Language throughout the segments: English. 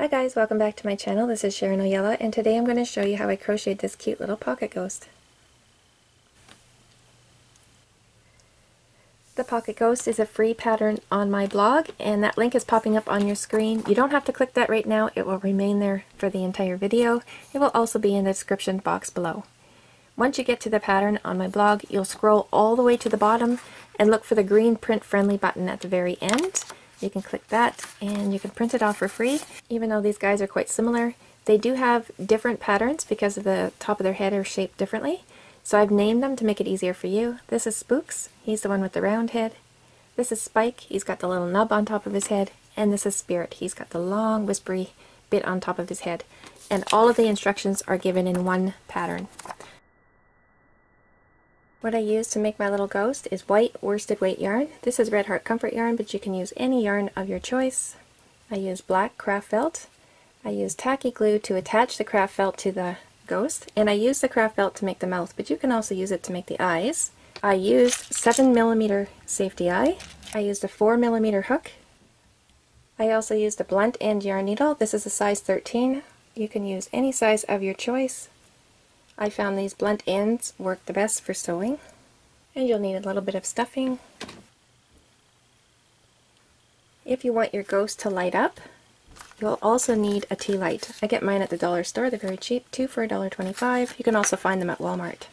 Hi guys, welcome back to my channel. This is Sharon Ojala, and today I'm going to show you how I crocheted this cute little pocket ghost. The pocket ghost is a free pattern on my blog, and that link is popping up on your screen. You don't have to click that right now. It will remain there for the entire video. It will also be in the description box below. Once you get to the pattern on my blog, you'll scroll all the way to the bottom and look for the green print friendly button at the very end. You can click that and you can print it off for free. Even though these guys are quite similar, they do have different patterns because of the top of their head are shaped differently. So I've named them to make it easier for you. This is Spooks, he's the one with the round head. This is Spike, he's got the little nub on top of his head. And this is Spirit, he's got the long whispery bit on top of his head. And all of the instructions are given in one pattern. What I use to make my little ghost is white worsted weight yarn. This is Red Heart Comfort yarn, but you can use any yarn of your choice. I use black craft felt. I use tacky glue to attach the craft felt to the ghost, and I use the craft felt to make the mouth, but you can also use it to make the eyes. I used 7mm safety eye. I used a 4mm hook. I also used a blunt end yarn needle. This is a size 13. You can use any size of your choice. I found these blunt ends work the best for sewing. And you'll need a little bit of stuffing. If you want your ghost to light up, you'll also need a tea light. I get mine at the dollar store. They're very cheap, 2 for $1.25. You can also find them at Walmart.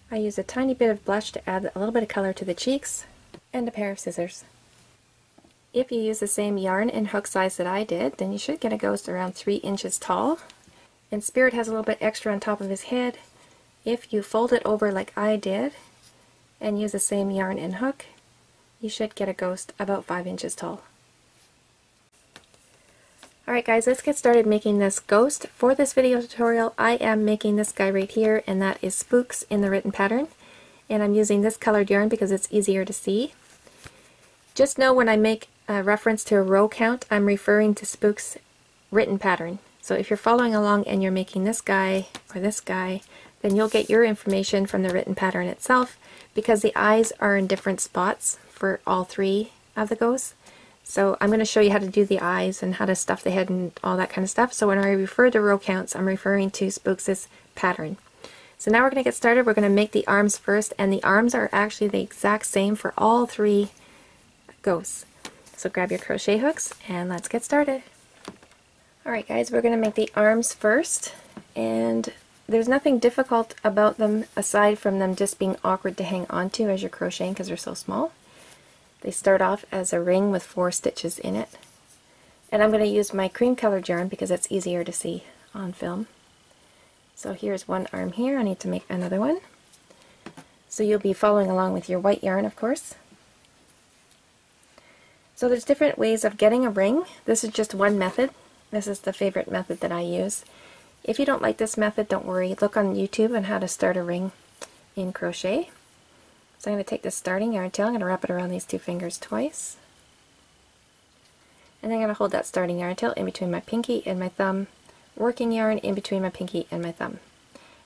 I use a tiny bit of blush to add a little bit of color to the cheeks, and a pair of scissors. If you use the same yarn and hook size that I did, then you should get a ghost around 3 inches tall. And Spirit has a little bit extra on top of his head. If you fold it over like I did and use the same yarn and hook, you should get a ghost about 5 inches tall. Alright guys, let's get started making this ghost. For this video tutorial, I am making this guy right here, and that is Spooks in the written pattern. And I'm using this colored yarn because it's easier to see. Just know when I make a reference to a row count, I'm referring to Spooks' written pattern. So if you're following along and you're making this guy or this guy, then you'll get your information from the written pattern itself, because the eyes are in different spots for all 3 of the ghosts. So I'm going to show you how to do the eyes and how to stuff the head and all that kind of stuff. So when I refer to row counts, I'm referring to Spooks' pattern. So now we're going to get started. We're going to make the arms first, and the arms are actually the exact same for all 3 ghosts. So grab your crochet hooks and let's get started. Alright guys, we're going to make the arms first, and there's nothing difficult about them aside from them just being awkward to hang onto as you're crocheting because they're so small. They start off as a ring with 4 stitches in it. And I'm going to use my cream colored yarn because it's easier to see on film. So here's one arm here. I need to make another one. So you'll be following along with your white yarn, of course. So there's different ways of getting a ring. This is just one method. This is the favorite method that I use. If you don't like this method, don't worry. Look on YouTube on how to start a ring in crochet. So I'm going to take this starting yarn tail, I'm going to wrap it around these 2 fingers twice. And I'm going to hold that starting yarn tail in between my pinky and my thumb, working yarn in between my pinky and my thumb.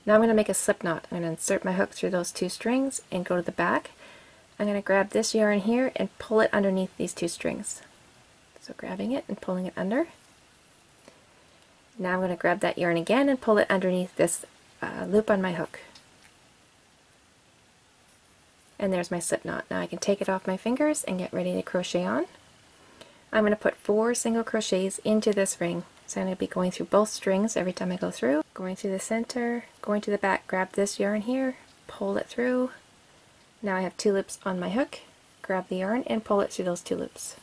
Now I'm going to make a slip knot. I'm going to insert my hook through those 2 strings and go to the back. I'm going to grab this yarn here and pull it underneath these 2 strings. So grabbing it and pulling it under. Now I'm going to grab that yarn again and pull it underneath this loop on my hook. And there's my slip knot. Now I can take it off my fingers and get ready to crochet on. I'm going to put 4 single crochets into this ring. So I'm going to be going through both strings every time I go through. Going through the center, going to the back, grab this yarn here, pull it through. Now I have 2 loops on my hook. Grab the yarn and pull it through those 2 loops.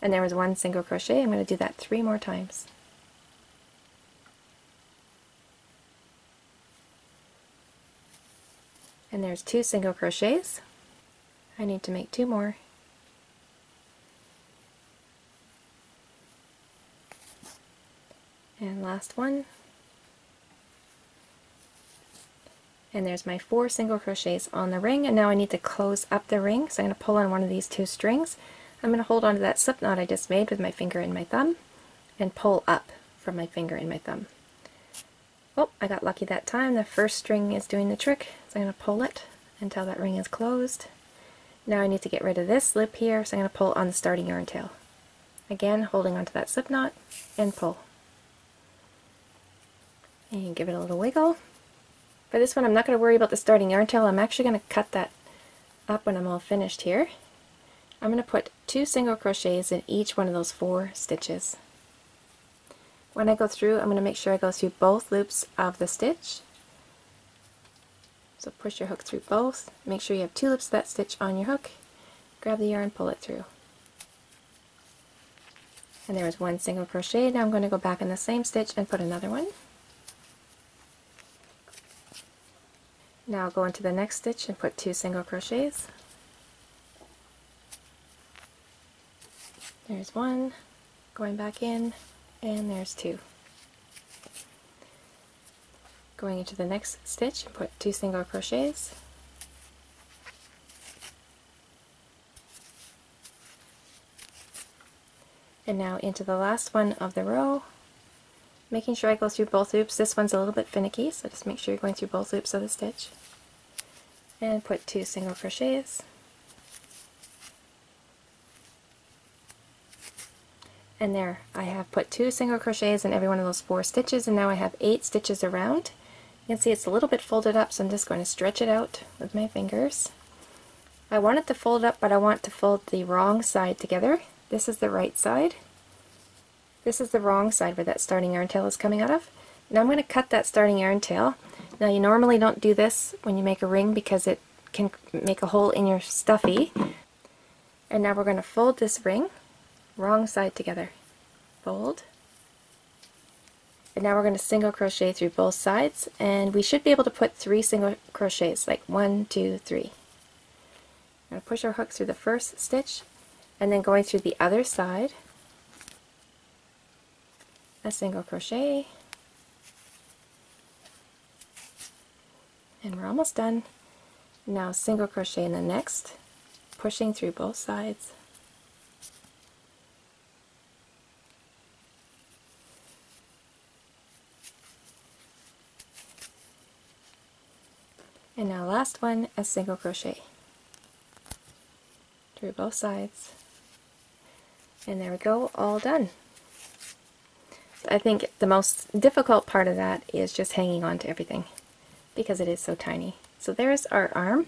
And there was 1 single crochet. I'm going to do that 3 more times. And there's 2 single crochets. I need to make 2 more. And last one. And there's my 4 single crochets on the ring, and now I need to close up the ring. So I'm going to pull on one of these 2 strings. I'm going to hold on to that slip knot I just made with my finger and my thumb and pull up from my finger and my thumb. Oh, I got lucky that time. The first string is doing the trick, so I'm going to pull it until that ring is closed. Now I need to get rid of this loop here, so I'm going to pull on the starting yarn tail. Again, holding onto that slip knot and pull. and give it a little wiggle. For this one I'm not going to worry about the starting yarn tail. I'm actually going to cut that up when I'm all finished here. I'm going to put 2 single crochets in each one of those 4 stitches. When I go through, I'm going to make sure I go through both loops of the stitch. So push your hook through both. Make sure you have 2 loops of that stitch on your hook. Grab the yarn, pull it through. And there was 1 single crochet. Now I'm going to go back in the same stitch and put another one. Now I'll go into the next stitch and put 2 single crochets. There's 1, going back in, and there's 2. Going into the next stitch, put 2 single crochets. And now into the last one of the row, making sure I go through both loops. This one's a little bit finicky, so just make sure you're going through both loops of the stitch. And put 2 single crochets. And there, I have put 2 single crochets in every one of those 4 stitches, and now I have 8 stitches around. You can see it's a little bit folded up, so I'm just going to stretch it out with my fingers. I want it to fold up, but I want to fold the wrong side together. This is the right side. This is the wrong side where that starting yarn tail is coming out of. Now I'm going to cut that starting yarn tail. Now you normally don't do this when you make a ring because it can make a hole in your stuffy. And now we're going to fold this ring, wrong side together. Fold. And now we're going to single crochet through both sides, and we should be able to put 3 single crochets, like 1, 2, 3. I'm going to push our hook through the first stitch, and then going through the other side, a single crochet, and we're almost done. Now single crochet in the next, pushing through both sides. And now last one, a single crochet through both sides. And there we go, all done. I think the most difficult part of that is just hanging on to everything because it is so tiny. So there's our arm.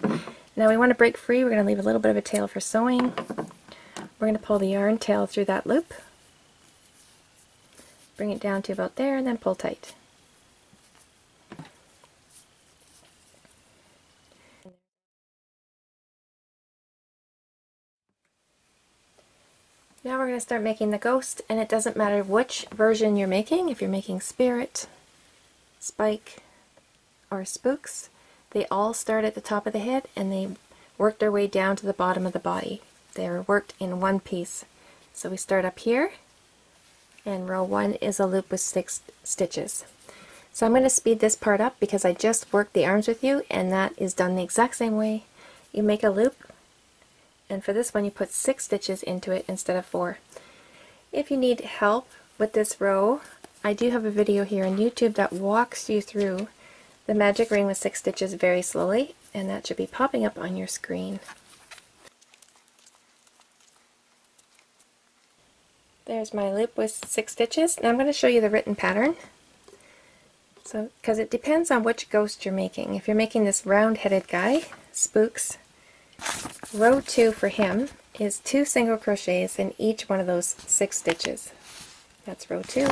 Now we want to break free. We're going to leave a little bit of a tail for sewing. We're going to pull the yarn tail through that loop, bring it down to about there, and then pull tight. Now we're going to start making the ghost, and it doesn't matter which version you're making. If you're making Spirit, Spike, or Spooks, they all start at the top of the head and they work their way down to the bottom of the body. They're worked in one piece. So we start up here, and row 1 is a loop with 6 stitches. So I'm going to speed this part up because I just worked the arms with you, and that is done the exact same way. You make a loop, and for this one you put 6 stitches into it instead of 4. If you need help with this row, I do have a video here on YouTube that walks you through the magic ring with 6 stitches very slowly, and that should be popping up on your screen. There's my loop with 6 stitches. Now I'm going to show you the written pattern. So, because it depends on which ghost you're making. If you're making this round-headed guy, Spooks, row 2 for him is 2 single crochets in each one of those 6 stitches. That's row 2.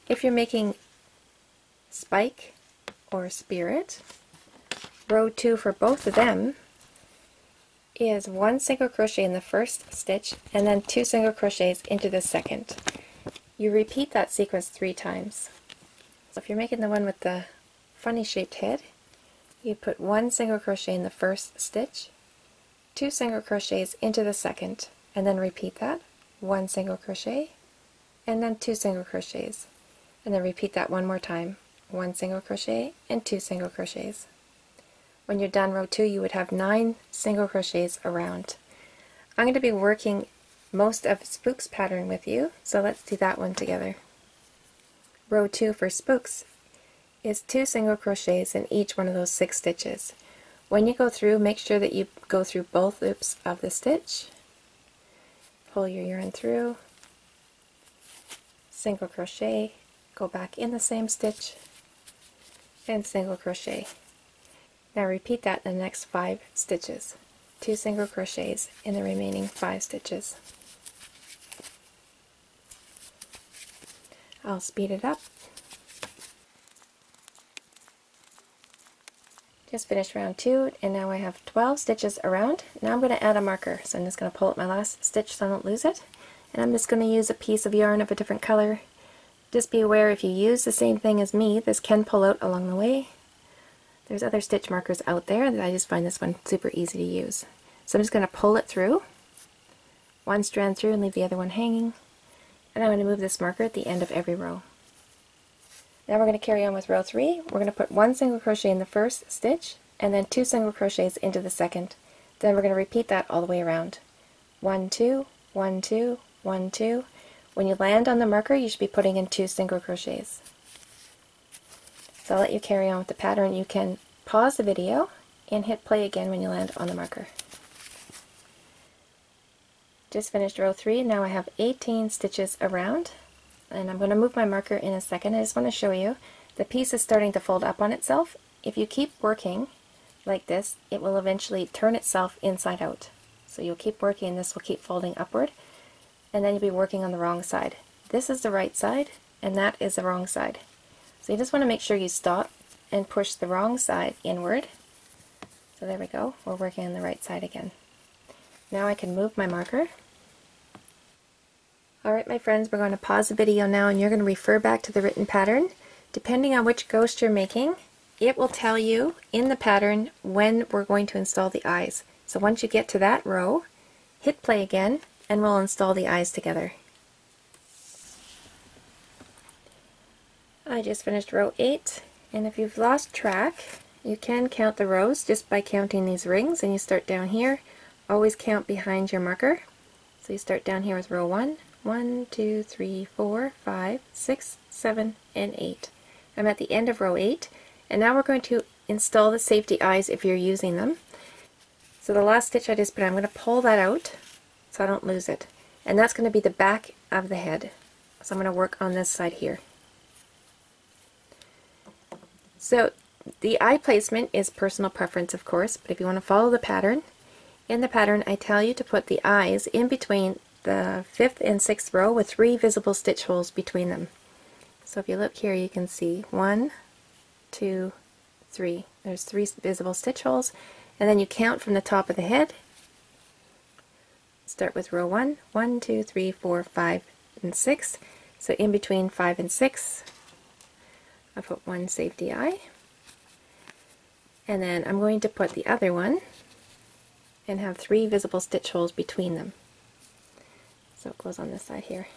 If you're making Spike or Spirit, row 2 for both of them is 1 single crochet in the first stitch and then 2 single crochets into the second. You repeat that sequence 3 times. So if you're making the one with the funny shaped head, you put 1 single crochet in the first stitch, 2 single crochets into the second, and then repeat that, 1 single crochet, and then 2 single crochets, and then repeat that one more time, 1 single crochet and 2 single crochets. When you're done row 2, you would have 9 single crochets around. I'm going to be working most of Spooks pattern with you, so let's do that one together. Row 2 for Spooks is 2 single crochets in each one of those 6 stitches. When you go through, make sure that you go through both loops of the stitch. Pull your yarn through, single crochet, go back in the same stitch, and single crochet. Now repeat that in the next 5 stitches. 2 single crochets in the remaining 5 stitches. I'll speed it up. Just finished round 2, and now I have 12 stitches around. Now I'm going to add a marker, so I'm just going to pull up my last stitch so I don't lose it. And I'm just going to use a piece of yarn of a different color. Just be aware, if you use the same thing as me, this can pull out along the way. There's other stitch markers out there, that I just find this one super easy to use. So I'm just going to pull it through, one strand through, and leave the other one hanging. And I'm going to move this marker at the end of every row. Now we're going to carry on with row 3. We're going to put 1 single crochet in the first stitch, and then 2 single crochets into the second. Then we're going to repeat that all the way around. 1, 2, 1, 2, 1, 2. When you land on the marker, you should be putting in 2 single crochets. So I'll let you carry on with the pattern. You can pause the video and hit play again when you land on the marker. Just finished row 3. Now I have 18 stitches around. And I'm going to move my marker in a second. I just want to show you the piece is starting to fold up on itself. If you keep working like this, it will eventually turn itself inside out. So you'll keep working and this will keep folding upward, and then you'll be working on the wrong side. This is the right side and that is the wrong side. So you just want to make sure you stop and push the wrong side inward. So there we go, we're working on the right side again. Now I can move my marker. Alright my friends, we're going to pause the video now and you're going to refer back to the written pattern. Depending on which ghost you're making, it will tell you in the pattern when we're going to install the eyes. So once you get to that row, hit play again and we'll install the eyes together. I just finished row 8, and if you've lost track, you can count the rows just by counting these rings, and you start down here. Always count behind your marker. So you start down here with row 1. 1, 2, 3, 4, 5, 6, 7, and 8. I'm at the end of row 8, and now we're going to install the safety eyes if you're using them. So the last stitch I just put, I'm going to pull that out so I don't lose it. And that's going to be the back of the head. So I'm going to work on this side here. So the eye placement is personal preference, of course, but if you want to follow the pattern, in the pattern I tell you to put the eyes in between the 5th and 6th row with 3 visible stitch holes between them. So if you look here, you can see 1, 2, 3. There's 3 visible stitch holes, and then you count from the top of the head. Start with row 1, 1, 2, 3, 4, 5, and 6. So in between 5 and 6, I put 1 safety eye, and then I'm going to put the other one and have 3 visible stitch holes between them. So it goes on this side here.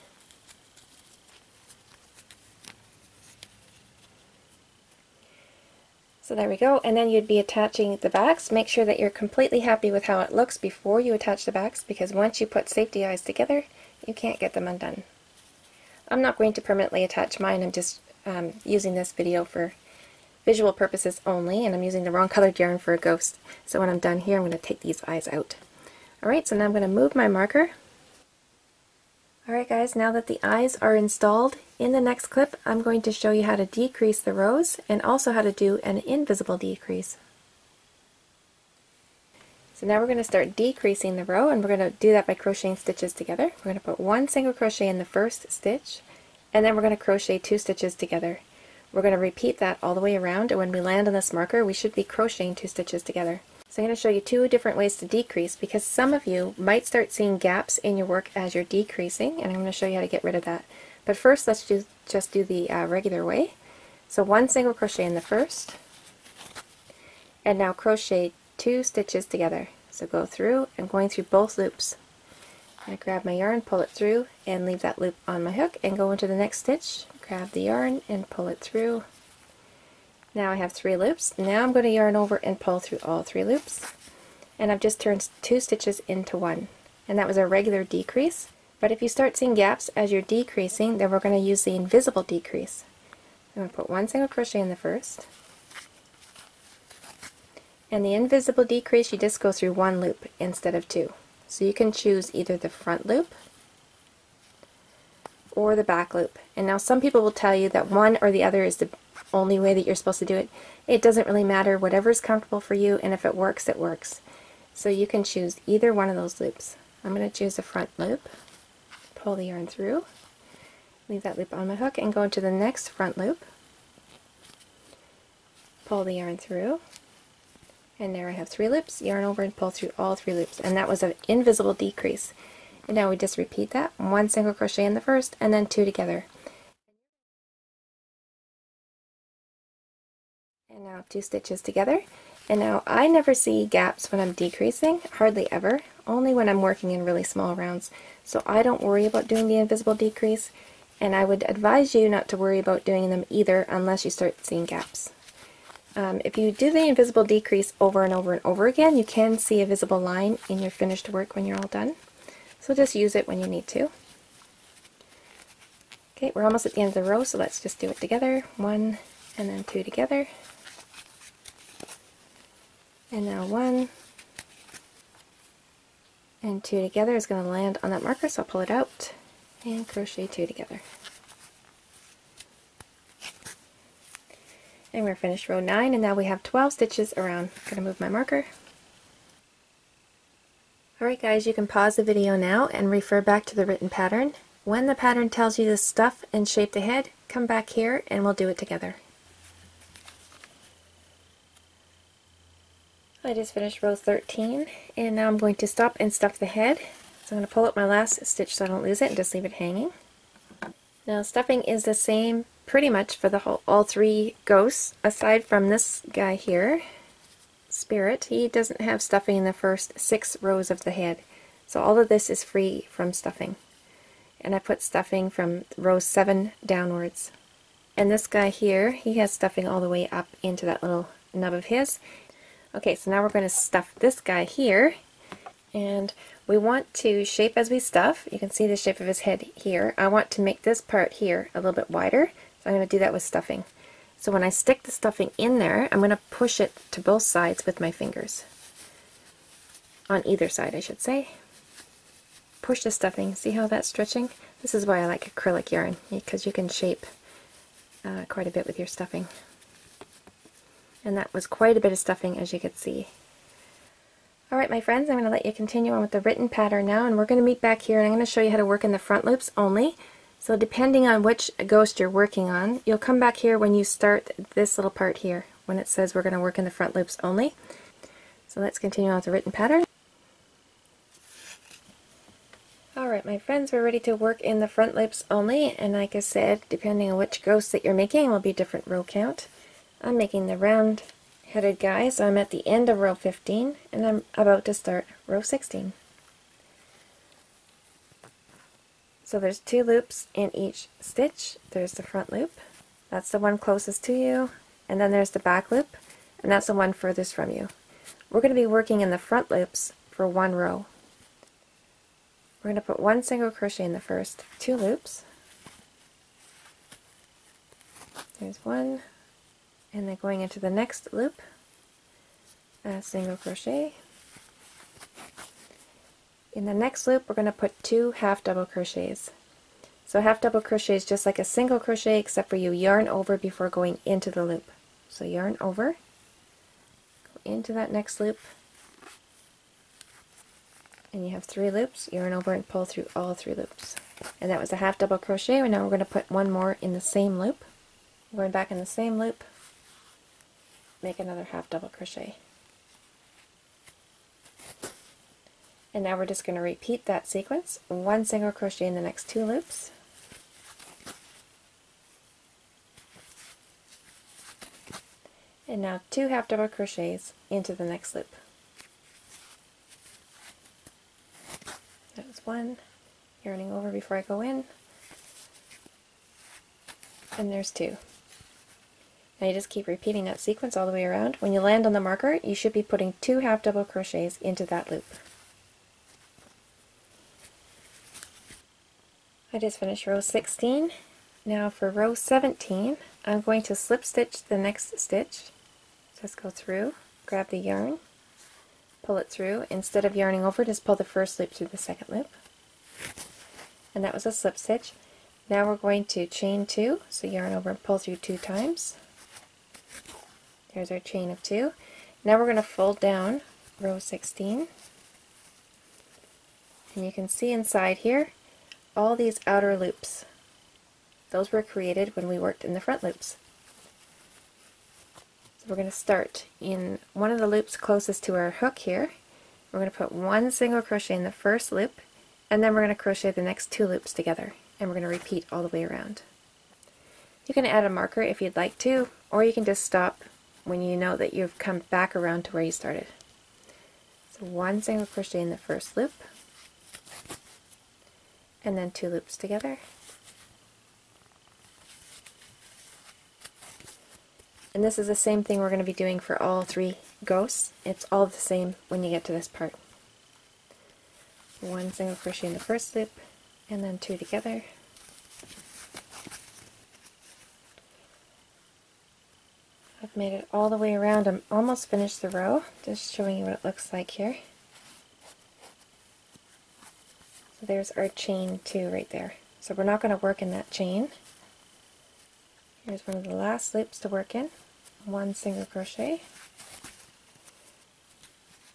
So there we go, and then you'd be attaching the backs. Make sure that you're completely happy with how it looks before you attach the backs, because once you put safety eyes together, you can't get them undone. I'm not going to permanently attach mine, I'm just using this video for visual purposes only, and I'm using the wrong colored yarn for a ghost. So when I'm done here, I'm going to take these eyes out. Alright, so now I'm going to move my marker. Alright guys, now that the eyes are installed, in the next clip I'm going to show you how to decrease the rows and also how to do an invisible decrease. So now we're going to start decreasing the row, and we're going to do that by crocheting stitches together. We're going to put 1 single crochet in the first stitch, and then we're going to crochet 2 stitches together. We're going to repeat that all the way around, and when we land on this marker we should be crocheting 2 stitches together. So I'm going to show you 2 different ways to decrease, because some of you might start seeing gaps in your work as you're decreasing, and I'm going to show you how to get rid of that. But first let's just do the regular way. So 1 single crochet in the first, and now crochet 2 stitches together. So go through and going through both loops. I'm going to grab my yarn, pull it through, and leave that loop on my hook, and go into the next stitch, grab the yarn and pull it through. Now I have 3 loops. Now I'm going to yarn over and pull through all 3 loops, and I've just turned 2 stitches into 1, and that was a regular decrease. But if you start seeing gaps as you're decreasing, then we're going to use the invisible decrease. I'm going to put 1 single crochet in the first, and the invisible decrease, you just go through 1 loop instead of 2. So you can choose either the front loop or the back loop. And now some people will tell you that one or the other is the only way that you're supposed to do it. It doesn't really matter, whatever's comfortable for you, and if it works, it works. So you can choose either one of those loops. I'm going to choose the front loop, pull the yarn through, leave that loop on my hook, and go into the next front loop, pull the yarn through, and there I have 3 loops, yarn over and pull through all 3 loops, and that was an invisible decrease. And now we just repeat that, 1 single crochet in the first, and then 2 together. And now 2 stitches together. And now I never see gaps when I'm decreasing, hardly ever, only when I'm working in really small rounds. So I don't worry about doing the invisible decrease, and I would advise you not to worry about doing them either unless you start seeing gaps. If you do the invisible decrease over and over and over again, you can see a visible line in your finished work when you're all done. So just use it when you need to. Okay, we're almost at the end of the row, so let's just do it together. 1 and then 2 together. And now 1 and 2 together is going to land on that marker, so I'll pull it out and crochet 2 together. And we're finished row 9, and now we have 12 stitches around. I'm going to move my marker. Alright guys, you can pause the video now and refer back to the written pattern. When the pattern tells you to stuff and shape the head, come back here and we'll do it together. I just finished row 13, and now I'm going to stop and stuff the head. So I'm going to pull up my last stitch so I don't lose it and just leave it hanging. Now stuffing is the same pretty much for the all 3 ghosts, aside from this guy here, Spirit. He doesn't have stuffing in the first 6 rows of the head. So all of this is free from stuffing. And I put stuffing from row 7 downwards. And this guy here, he has stuffing all the way up into that little nub of his. Okay, so now we're going to stuff this guy here, and we want to shape as we stuff. You can see the shape of his head here. I want to make this part here a little bit wider, so I'm going to do that with stuffing. So when I stick the stuffing in there, I'm going to push it to both sides with my fingers. On either side, I should say. Push the stuffing. See how that's stretching? This is why I like acrylic yarn, because you can shape quite a bit with your stuffing. And that was quite a bit of stuffing, as you could see. Alright my friends, I'm going to let you continue on with the written pattern now, and we're going to meet back here, and I'm going to show you how to work in the front loops only. So depending on which ghost you're working on, you'll come back here when you start this little part here, when it says we're going to work in the front loops only. So let's continue on with the written pattern. Alright my friends, we're ready to work in the front loops only, and like I said, depending on which ghost that you're making, will be different row count. I'm making the round headed guy, so I'm at the end of row 15, and I'm about to start row 16. So there's 2 loops in each stitch. There's the front loop, that's the one closest to you, and then there's the back loop, and that's the one furthest from you. We're going to be working in the front loops for 1 row. We're going to put 1 single crochet in the first 2 loops. There's 1. And then going into the next loop, a single crochet. In the next loop, we're going to put 2 half double crochets. So half double crochet is just like a single crochet, except for you yarn over before going into the loop. So yarn over, go into that next loop, and you have 3 loops, yarn over and pull through all 3 loops. And that was a half double crochet, and now we're going to put 1 more in the same loop. Going back in the same loop, make another half double crochet. And now we're just going to repeat that sequence, 1 single crochet in the next 2 loops, and now 2 half double crochets into the next loop. That was 1, yarning over before I go in, and there's 2. Now you just keep repeating that sequence all the way around. When you land on the marker, you should be putting 2 half double crochets into that loop. I just finished row 16. Now for row 17, I'm going to slip stitch the next stitch. Just go through, grab the yarn, pull it through. Instead of yarning over, just pull the first loop through the second loop. And that was a slip stitch. Now we're going to chain 2, so yarn over and pull through 2 times. There's our chain of 2. Now we're going to fold down row 16, and you can see inside here all these outer loops. Those were created when we worked in the front loops. So we're going to start in one of the loops closest to our hook here. We're going to put 1 single crochet in the first loop, and then we're going to crochet the next 2 loops together, and we're going to repeat all the way around. You can add a marker if you'd like to, or you can just stop when you know that you've come back around to where you started. So 1 single crochet in the first loop, and then 2 loops together. And this is the same thing we're going to be doing for all 3 ghosts. It's all the same when you get to this part. 1 single crochet in the first loop, and then 2 together. I've made it all the way around. I'm almost finished the row, just showing you what it looks like here. So there's our chain 2 right there. So we're not going to work in that chain. Here's one of the last loops to work in. 1 single crochet,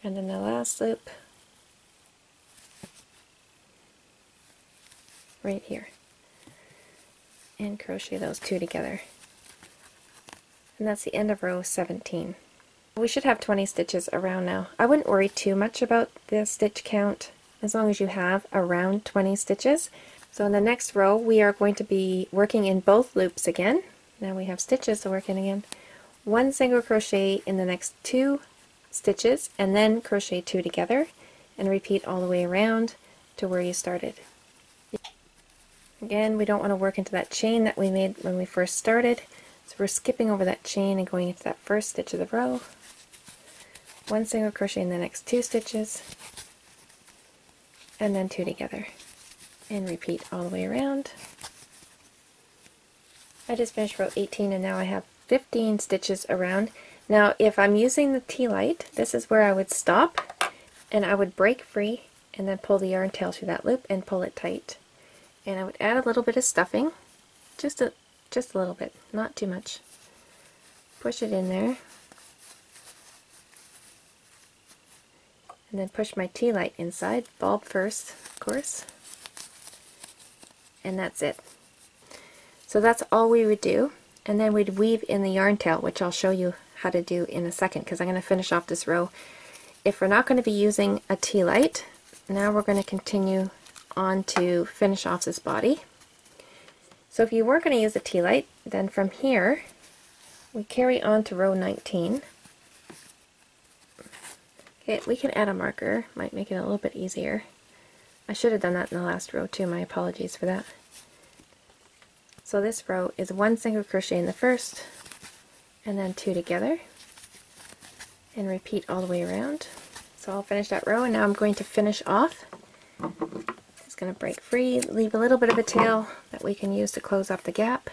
and then the last loop right here, and crochet those 2 together. And that's the end of row 17. We should have 20 stitches around now. I wouldn't worry too much about the stitch count as long as you have around 20 stitches. So in the next row we are going to be working in both loops again. Now we have stitches to work in again. 1 single crochet in the next 2 stitches, and then crochet 2 together, and repeat all the way around to where you started. Again, we don't want to work into that chain that we made when we first started, so we're skipping over that chain and going into that first stitch of the row. 1 single crochet in the next 2 stitches, and then 2 together, and repeat all the way around. I just finished row 18, and now I have 15 stitches around. Now if I'm using the tea light, this is where I would stop, and I would break free and then pull the yarn tail through that loop and pull it tight. And I would add a little bit of stuffing, just a little bit, not too much. Push it in there, and then push my tea light inside, bulb first of course, and that's it. So that's all we would do, and then we'd weave in the yarn tail, which I'll show you how to do in a second because I'm going to finish off this row. If we're not going to be using a tea light, now we're going to continue on to finish off this body. So if you weren't going to use a tea light, then from here we carry on to row 19. Okay, we can add a marker, might make it a little bit easier. I should have done that in the last row too, my apologies for that. So this row is 1 single crochet in the first, and then 2 together, and repeat all the way around. So I'll finish that row, and now I'm going to finish off. Just going to break free, leave a little bit of a tail that we can use to close up the gap.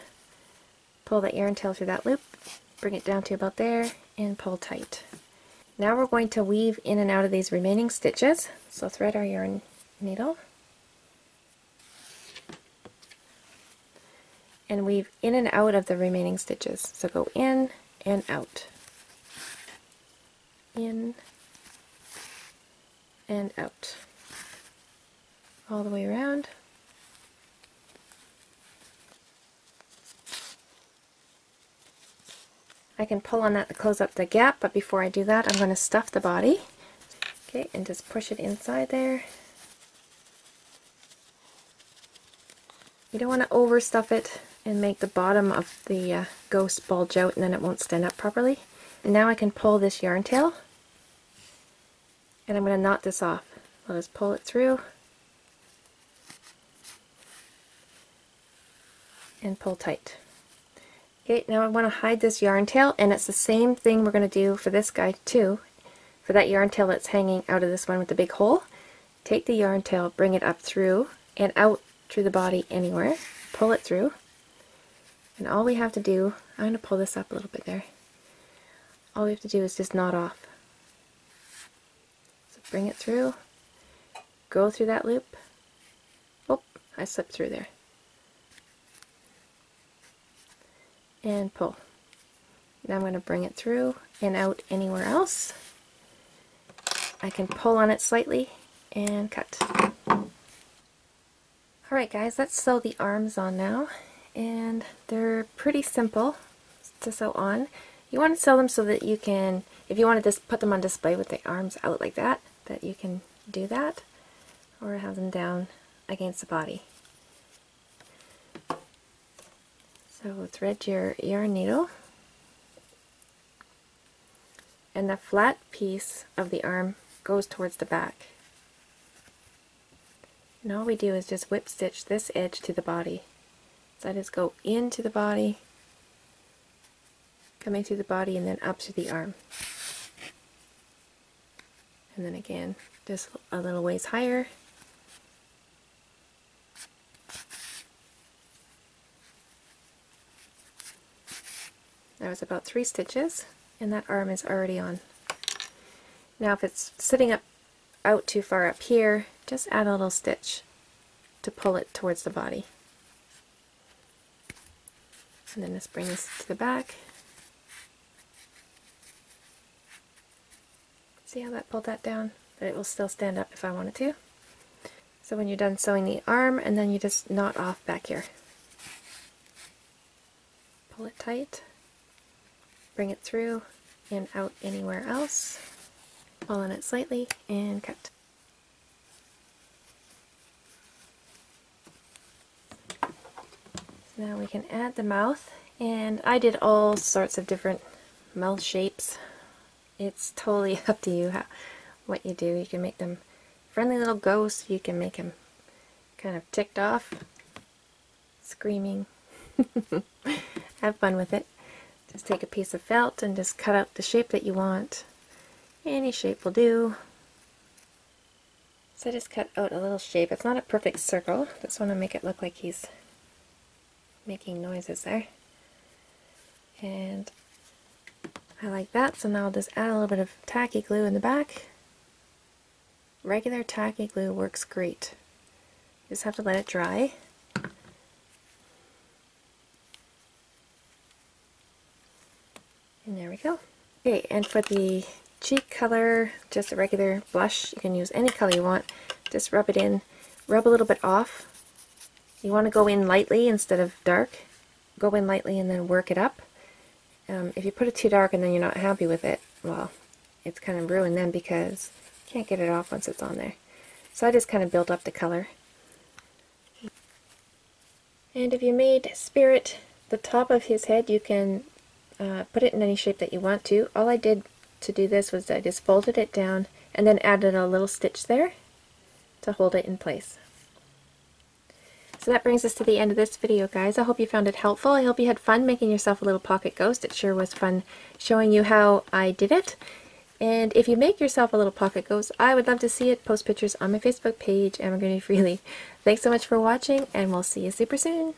Pull that yarn tail through that loop, bring it down to about there, and pull tight. Now we're going to weave in and out of these remaining stitches. So thread our yarn needle, and weave in and out of the remaining stitches. So go in and out, in and out, all the way around. I can pull on that to close up the gap, but before I do that I'm going to stuff the body. Okay, and just push it inside there. You don't want to overstuff it and make the bottom of the ghost bulge out, and then it won't stand up properly. And now I can pull this yarn tail, and I'm going to knot this off. I'll just pull it through and pull tight. Okay, now I want to hide this yarn tail, and it's the same thing we're going to do for this guy too. For that yarn tail that's hanging out of this one with the big hole, take the yarn tail, bring it up through and out through the body anywhere, pull it through, and all we have to do, I'm going to pull this up a little bit there, all we have to do is just knot off. So bring it through, go through that loop, oh, I slipped through there, and pull. Now I'm going to bring it through and out anywhere else. I can pull on it slightly and cut. Alright guys, let's sew the arms on now, and they're pretty simple to sew on. You want to sew them so that you can, if you want to just put them on display with the arms out like that, that you can do that, or have them down against the body. So thread your yarn needle, and the flat piece of the arm goes towards the back. And all we do is just whip stitch this edge to the body. So I just go into the body, coming through the body, and then up to the arm. And then again, just a little ways higher. That was about 3 stitches, and that arm is already on. Now if it's sitting up out too far up here, just add a little stitch to pull it towards the body. And then just bring this to the back. See how that pulled that down? But it will still stand up if I wanted to. So when you're done sewing the arm, and then you just knot off back here. Pull it tight, bring it through and out anywhere else. Pull on it slightly and cut. So now we can add the mouth, and I did all sorts of different mouth shapes. It's totally up to you what you do. You can make them friendly little ghosts, you can make them kind of ticked off, screaming. Have fun with it. Just take a piece of felt and just cut out the shape that you want. Any shape will do. So I just cut out a little shape. It's not a perfect circle. Just want to make it look like he's making noises there. And I like that, so now I'll just add a little bit of tacky glue in the back. Regular tacky glue works great. You just have to let it dry. And there we go. Okay, and for the cheek color, just a regular blush. You can use any color you want. Just rub it in. Rub a little bit off. You want to go in lightly instead of dark. Go in lightly and then work it up. If you put it too dark and then you're not happy with it, well, it's kind of ruined then because you can't get it off once it's on there. So I just kind of built up the color. And if you made Spirit the top of his head, you can put it in any shape that you want to. All I did to do this was I just folded it down and then added a little stitch there to hold it in place. So that brings us to the end of this video, guys. I hope you found it helpful. I hope you had fun making yourself a little pocket ghost. It sure was fun showing you how I did it. And if you make yourself a little pocket ghost, I would love to see it. Post pictures on my Facebook page, Emigrating Freely. Thanks so much for watching, and we'll see you super soon.